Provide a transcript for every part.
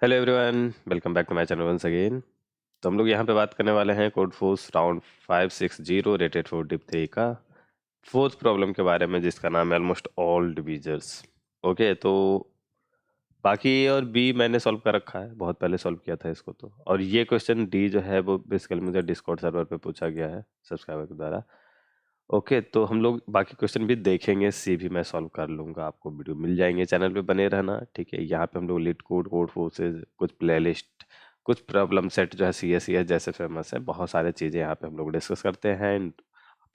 Hello everyone, welcome back to my channel once again. तो हम लोग यहाँ पे बात करने वाले हैं code force round 560 rated for div 3 का फोर्थ प्रॉब्लम के बारे में, जिसका नाम है ऑलमोस्ट ऑल डिवीजर्स। ओके, तो बाकी ए और बी मैंने सॉल्व कर रखा है, बहुत पहले सॉल्व किया था इसको। तो और ये क्वेश्चन डी जो है वो बेसिकली मुझे डिस्कॉर्ड सर्वर पे पूछा गया है सब्सक्राइबर के द्वारा। ओके, तो हम लोग बाकी क्वेश्चन भी देखेंगे, सी भी मैं सॉल्व कर लूंगा, आपको वीडियो मिल जाएंगे, चैनल पे बने रहना। ठीक है, यहाँ पे हम लोग लीड कोड, कोड फोर्सेज, कुछ प्लेलिस्ट, कुछ प्रॉब्लम सेट जो है सी एस जैसे फेमस है, बहुत सारे चीज़ें यहाँ पे हम लोग डिस्कस करते हैं।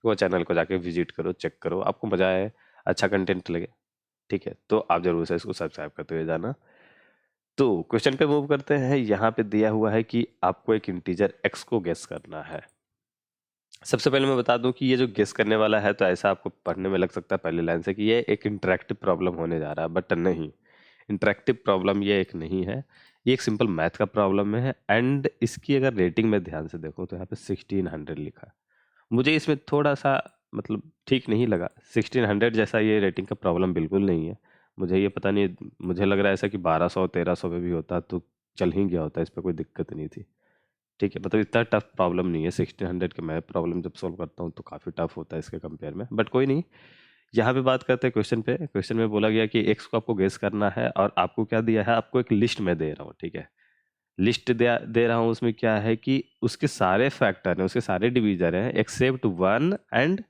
वो चैनल को जाके विजिट करो, चेक करो, आपको मजा आए, अच्छा कंटेंट लगे, ठीक है, तो आप जरूर से इसको सब्सक्राइब करते हुए जाना। तो क्वेश्चन पे मूव करते हैं। यहाँ पे दिया हुआ है कि आपको एक इंटीजर एक्स को गेस करना है। सबसे पहले मैं बता दूं कि ये जो गेस करने वाला है, तो ऐसा आपको पढ़ने में लग सकता है पहले लाइन से कि ये एक इंटरेक्टिव प्रॉब्लम होने जा रहा है, बट नहीं, इंटरेक्टिव प्रॉब्लम ये एक नहीं है। ये एक सिंपल मैथ का प्रॉब्लम है। एंड इसकी अगर रेटिंग में ध्यान से देखो तो यहाँ पे 1600 लिखा है। मुझे इसमें थोड़ा सा मतलब ठीक नहीं लगा। 1600 जैसा ये रेटिंग का प्रॉब्लम बिल्कुल नहीं है। मुझे ये पता नहीं, मुझे लग रहा है ऐसा कि 1200-1300 पे भी होता तो चल ही गया होता, इस पर कोई दिक्कत नहीं थी। ठीक है, मतलब इतना टफ प्रॉब्लम नहीं है। 1600 के मैं प्रॉब्लम जब सॉल्व करता हूँ तो काफ़ी टफ होता है इसके कंपेयर में, बट कोई नहीं। यहाँ पे बात करते हैं क्वेश्चन पे। क्वेश्चन में बोला गया कि एक्स को आपको गेस करना है, और आपको क्या दिया है, आपको एक लिस्ट में दे रहा हूँ। ठीक है, लिस्ट दे रहा हूँ, उसमें क्या है कि उसके सारे फैक्टर हैं, उसके सारे डिवीजर हैं except one and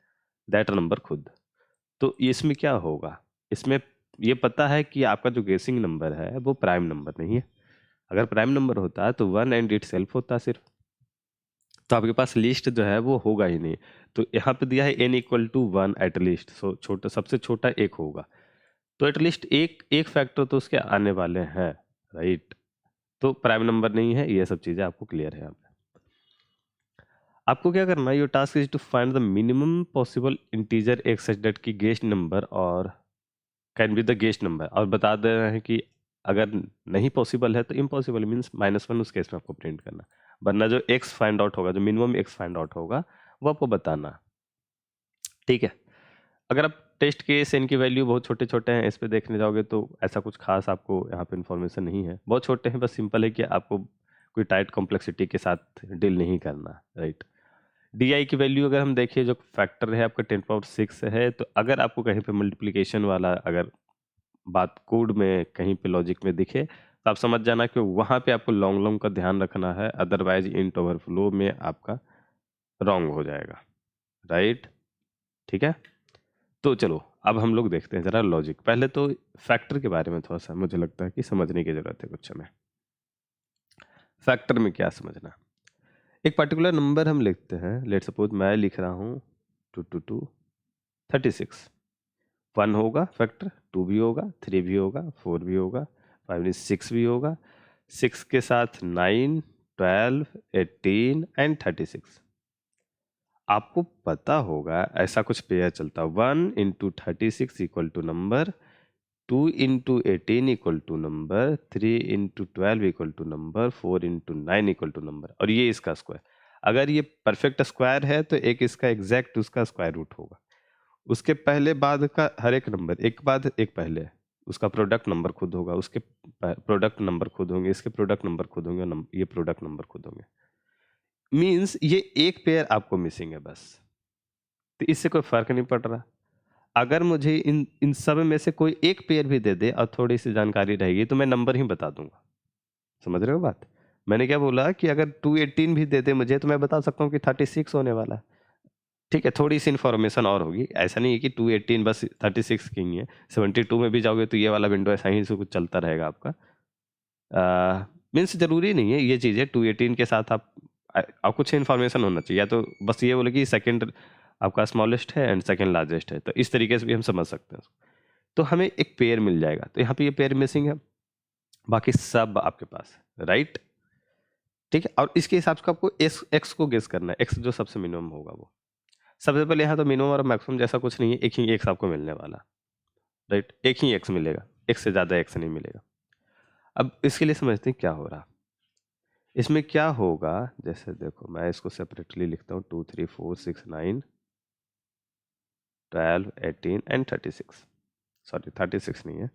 that number खुद। तो इसमें क्या होगा, इसमें ये पता है कि आपका जो गेसिंग नंबर है वो प्राइम नंबर नहीं है। अगर प्राइम नंबर होता है तो वन एंड इट सेल्फ होता सिर्फ, तो आपके पास लिस्ट जो है वो होगा ही नहीं। तो यहाँ पे दिया है n equal to one at least, so छोटा, सबसे छोटा एक होगा। तो एटलीस्ट एक एक फैक्टर तो उसके आने वाले हैं, राइट। तो प्राइम नंबर नहीं है, ये सब चीज़ें आपको क्लियर है यहाँ पे। आपको क्या करना है, your task is to find the minimum possible integer x such that की गेस्ट नंबर और can be the guessed number, और बता दे रहे हैं कि अगर नहीं पॉसिबल है तो इम्पॉसिबल मीन्स -1 उस केस में आपको प्रिंट करना, वरना जो एक्स फाइंड आउट होगा, जो मिनिमम एक्स फाइंड आउट होगा वो आपको बताना। ठीक है, अगर आप टेस्ट केस इनकी वैल्यू बहुत छोटे छोटे हैं, इस पे देखने जाओगे तो ऐसा कुछ खास आपको यहाँ पे इन्फॉर्मेशन नहीं है, बहुत छोटे हैं, बस सिंपल है कि आपको कोई टाइट कॉम्प्लेक्सिटी के साथ डील नहीं करना, राइट। डी आई की वैल्यू अगर हम देखिए, जो फैक्टर है आपका 10⁻6 है, तो अगर आपको कहीं पे मल्टीप्लिकेशन वाला अगर बात कोड में कहीं पे लॉजिक में दिखे तो आप समझ जाना कि वहाँ पे आपको लॉन्ग लॉन्ग का ध्यान रखना है, अदरवाइज इंट ओवरफ्लो में आपका रॉन्ग हो जाएगा, राइट। ठीक है, तो चलो अब हम लोग देखते हैं जरा लॉजिक। पहले तो फैक्टर के बारे में थोड़ा सा मुझे लगता है कि समझने की जरूरत है कुछ हमें। फैक्टर में क्या समझना, एक पर्टिकुलर नंबर हम लिखते हैं, लेट सपोज मैं लिख रहा हूँ 2 2 2 36। 1 होगा फैक्टर, 2 भी होगा, 3 भी होगा, 4 भी होगा, 5 नहीं 6 भी होगा, 6 के साथ 9, 12, 18 एंड 36। आपको पता होगा ऐसा कुछ पेयर चलता, 1 × 36 equal to number, 2 × 18 equal to number, 3 × 12 equal to number, 4 × 9 equal to number, और ये इसका स्क्वायर। अगर ये परफेक्ट स्क्वायर है तो एक इसका एग्जैक्ट उसका स्क्वायर रूट होगा। उसके पहले बाद का हर एक नंबर, एक बाद एक पहले, उसका प्रोडक्ट नंबर खुद होगा, उसके प्रोडक्ट नंबर खुद होंगे, इसके प्रोडक्ट नंबर खुद होंगे, ये प्रोडक्ट नंबर खुद होंगे। मींस ये एक पेयर आपको मिसिंग है बस, तो इससे कोई फर्क नहीं पड़ रहा। अगर मुझे इन इन सब में से कोई एक पेयर भी दे दे और थोड़ी सी जानकारी रहेगी तो मैं नंबर ही बता दूंगा। समझ रहे हो बात, मैंने क्या बोला कि अगर 218 भी दे दे मुझे तो मैं बता सकता हूँ कि 36 होने वाला है। ठीक है, थोड़ी सी इन्फॉर्मेशन और होगी, ऐसा नहीं है कि 218 बस 36 की ही है। 72 में भी जाओगे तो ये वाला विंडो ऐसा ही से कुछ चलता रहेगा आपका। मीन्स जरूरी नहीं है ये चीज़ें 218 के साथ आप कुछ इन्फॉर्मेशन होना चाहिए, या तो बस ये बोले कि सेकंड आपका स्मॉलेस्ट है एंड सेकंड लार्जेस्ट है, तो इस तरीके से भी हम समझ सकते हैं। तो हमें एक पेयर मिल जाएगा, तो यहाँ पे ये पेयर मिसिंग है, बाकी सब आपके पास है, राइट। ठीक है, और इसके हिसाब से आपको एक्स को गेस करना है, एक्स जो सबसे मिनिमम होगा वो। सबसे पहले यहाँ तो मिनिमम और मैक्सिमम जैसा कुछ नहीं है, एक ही एक्स आपको मिलने वाला, राइट, एक ही एक्स मिलेगा, एक से ज़्यादा एक्स नहीं मिलेगा। अब इसके लिए समझते हैं क्या हो रहा। इसमें क्या होगा, जैसे देखो मैं इसको सेपरेटली लिखता हूँ, 2 3 4 6 9 12 18 एंड 36। सॉरी 36 नहीं है,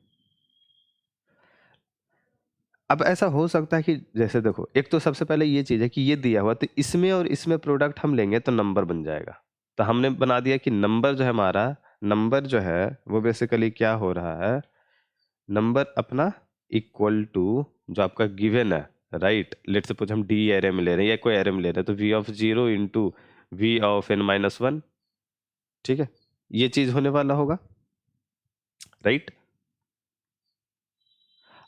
अब ऐसा हो सकता है कि जैसे देखो, एक तो सबसे पहले ये चीज़ है कि ये दिया हुआ, तो इसमें और इसमें प्रोडक्ट हम लेंगे तो नंबर बन जाएगा। तो हमने बना दिया कि नंबर जो है हमारा, नंबर जो है वो बेसिकली क्या हो रहा है, नंबर अपना इक्वल टू जो आपका गिवन है, राइट। लेट्स सपोज हम डी एरे में ले रहे हैं या कोई एरे में ले रहे हैं, तो v of 0 into v of n-1, ठीक है, ये चीज होने वाला होगा, राइट।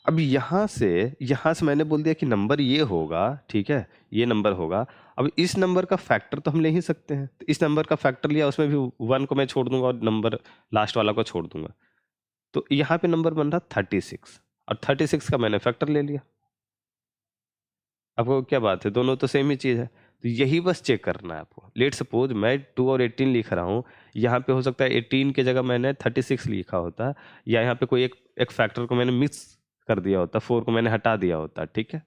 अब यहां से मैंने बोल दिया कि नंबर ये होगा, ठीक है, ये नंबर होगा। अब इस नंबर का फैक्टर तो हम ले ही सकते हैं, तो इस नंबर का फैक्टर लिया, उसमें भी 1 को मैं छोड़ दूंगा और नंबर लास्ट वाला को छोड़ दूंगा, तो यहाँ पे नंबर बन रहा 36, और 36 का मैंने फैक्टर ले लिया। आपको क्या बात है, दोनों तो सेम ही चीज़ है, तो यही बस चेक करना है आपको। लेट सपोज मैं 2 और 18 लिख रहा हूँ, यहाँ पे हो सकता है 18 की जगह मैंने 36 लिखा होता, या यहाँ पे कोई एक फैक्टर को मैंने मिस कर दिया होता, 4 को मैंने हटा दिया होता, ठीक है,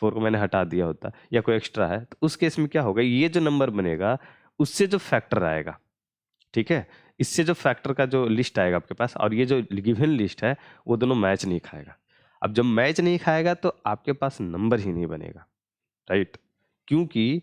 4 को मैंने हटा दिया होता, या कोई एक्स्ट्रा है, तो उस केस में क्या होगा, ये जो नंबर बनेगा उससे जो फैक्टर आएगा, ठीक है, इससे जो फैक्टर का जो लिस्ट आएगा आपके पास, और ये जो गिवन लिस्ट है, वो दोनों मैच नहीं खाएगा। अब जब मैच नहीं खाएगा तो आपके पास नंबर ही नहीं बनेगा, राइट। क्योंकि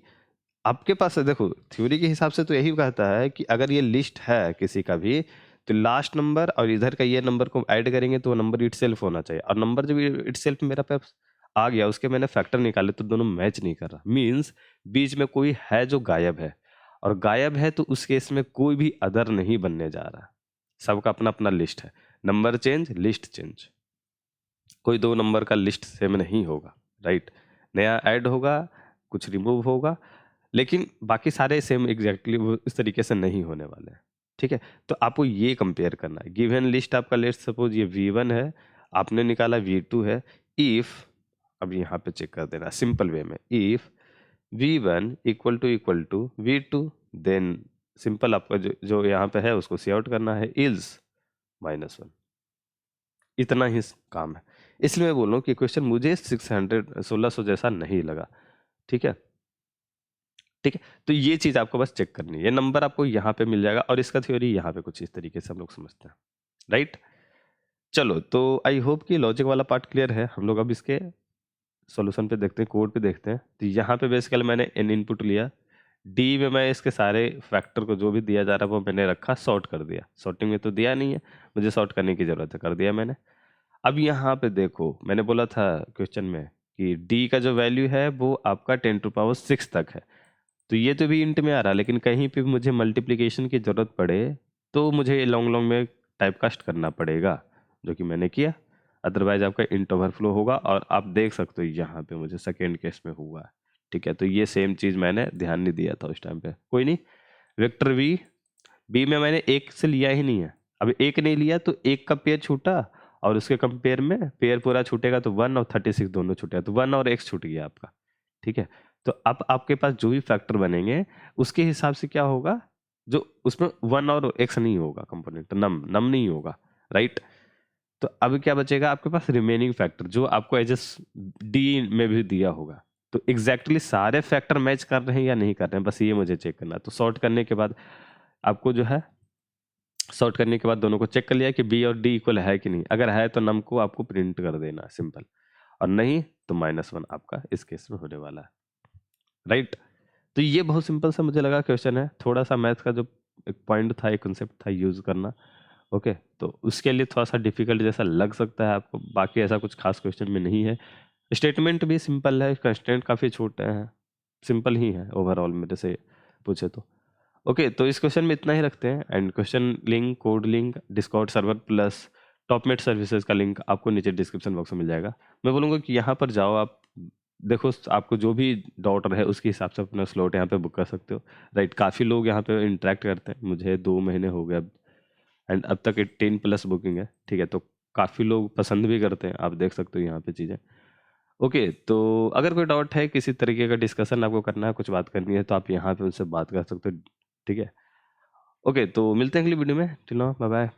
आपके पास देखो, थ्योरी के हिसाब से तो यही कहता है कि अगर ये लिस्ट है किसी का भी, तो लास्ट नंबर और इधर का ये नंबर को ऐड करेंगे तो वो नंबर इटसेल्फ होना चाहिए, और नंबर जब इटसेल्फ मेरा पास आ गया, उसके मैंने फैक्टर निकाले तो दोनों मैच नहीं कर रहा, मींस बीच में कोई है जो गायब है, और गायब है तो उस केस में कोई भी अदर नहीं बनने जा रहा, सबका अपना अपना लिस्ट है, नंबर चेंज लिस्ट चेंज, कोई दो नंबर का लिस्ट सेम नहीं होगा, राइट। नया ऐड होगा, कुछ रिमूव होगा, लेकिन बाकी सारे सेम एग्जैक्टली वो इस तरीके से नहीं होने वाले हैं, ठीक है। तो आपको ये कंपेयर करना है, गिवन लिस्ट आपका लेट्स सपोज ये V1 है, आपने निकाला V2 है, इफ, अब यहाँ पे चेक कर देना सिंपल वे में, if V1 equal to V2, then simple आपका जो यहाँ पे है उसको सी आउट करना है, इल्स -1, इतना ही काम है। इसलिए मैं बोल रहा हूँ कि क्वेश्चन मुझे 1600 जैसा नहीं लगा, ठीक है, ठीक है। तो ये चीज आपको बस चेक करनी है, ये नंबर आपको यहाँ पे मिल जाएगा, और इसका थ्योरी यहाँ पे कुछ इस तरीके से हम लोग समझते हैं, राइट। चलो, तो आई होप कि लॉजिक वाला पार्ट क्लियर है। हम लोग अब इसके सॉल्यूशन पे देखते हैं, कोड पे देखते हैं। तो यहाँ पे बेसिकली मैंने n इनपुट लिया, डी में मैं इसके सारे फैक्टर को जो भी दिया जा रहा है वो मैंने रखा, सॉर्ट कर दिया, सॉर्टिंग में तो दिया नहीं है, मुझे सॉर्ट करने की जरूरत है, कर दिया मैंने। अब यहाँ पे देखो, मैंने बोला था क्वेश्चन में कि डी का जो वैल्यू है वो आपका 10⁶ तक है, तो ये तो भी इंट में आ रहा है, लेकिन कहीं पे भी मुझे मल्टीप्लिकेशन की जरूरत पड़े तो मुझे लॉन्ग लॉन्ग में टाइपकास्ट करना पड़ेगा, जो कि मैंने किया, अदरवाइज आपका इंट ओवरफ्लो होगा, और आप देख सकते हो यहाँ पे मुझे सेकेंड केस में हुआ है, ठीक है। तो ये सेम चीज़ मैंने ध्यान नहीं दिया था उस टाइम पे, कोई नहीं। वेक्टर बी में मैंने एक से लिया ही नहीं है, अब एक नहीं लिया तो एक का पेयर छूटा, और उसके कंपेयर में पेयर पूरा छूटेगा तो 1 और 36 दोनों छूटेगा, तो 1 और x छूट गया आपका, ठीक है। तो अब आपके पास जो भी फैक्टर बनेंगे उसके हिसाब से क्या होगा, जो उसमें 1 और x नहीं होगा कंपोनेंट, नम नम नहीं होगा, राइट। तो अब क्या बचेगा आपके पास, रिमेनिंग फैक्टर जो आपको एज एस डी में भी दिया होगा, तो एग्जैक्टली सारे फैक्टर मैच कर रहे हैं या नहीं कर रहे हैं, बस ये मुझे चेक करना है। तो सॉर्ट करने के बाद आपको जो है, सॉर्ट करने के बाद दोनों को चेक कर लिया कि बी और डी इक्वल है कि नहीं, अगर है तो नम को आपको प्रिंट कर देना है, सिंपल, और नहीं तो -1 आपका इस केस में होने वाला है, राइट। तो ये बहुत सिंपल सा मुझे लगा क्वेश्चन है, थोड़ा सा मैथ का जो एक पॉइंट था, एक कंसेप्ट था यूज करना, ओके, तो उसके लिए थोड़ा सा डिफिकल्ट जैसा लग सकता है आपको, बाकी ऐसा कुछ खास क्वेश्चन में नहीं है। स्टेटमेंट भी सिंपल है, कंस्टेंट काफ़ी छोटे हैं, सिंपल ही है ओवरऑल मेरे से पूछे तो। ओके, तो इस क्वेश्चन में इतना ही रखते हैं, and question link, code link, Discord server plus Topmate services का लिंक आपको नीचे डिस्क्रिप्शन बॉक्स में मिल जाएगा। मैं बोलूँगा कि यहाँ पर जाओ, आप देखो आपको जो भी डाउट है उसके हिसाब से अपना स्लॉट यहाँ पे बुक कर सकते हो, राइट। काफ़ी लोग यहाँ पे इंटरेक्ट करते हैं, मुझे 2 महीने हो गए अब, एंड अब तक 18+ बुकिंग है, ठीक है। तो काफ़ी लोग पसंद भी करते हैं, आप देख सकते हो यहाँ पे चीज़ें। ओके, तो अगर कोई डाउट है, किसी तरीके का डिस्कशन आपको करना है, कुछ बात करनी है, तो आप यहाँ पे उनसे बात कर सकते हो, ठीक है। ओके, तो मिलते हैं अगली वीडियो में, टिल नाउ बाय बाय।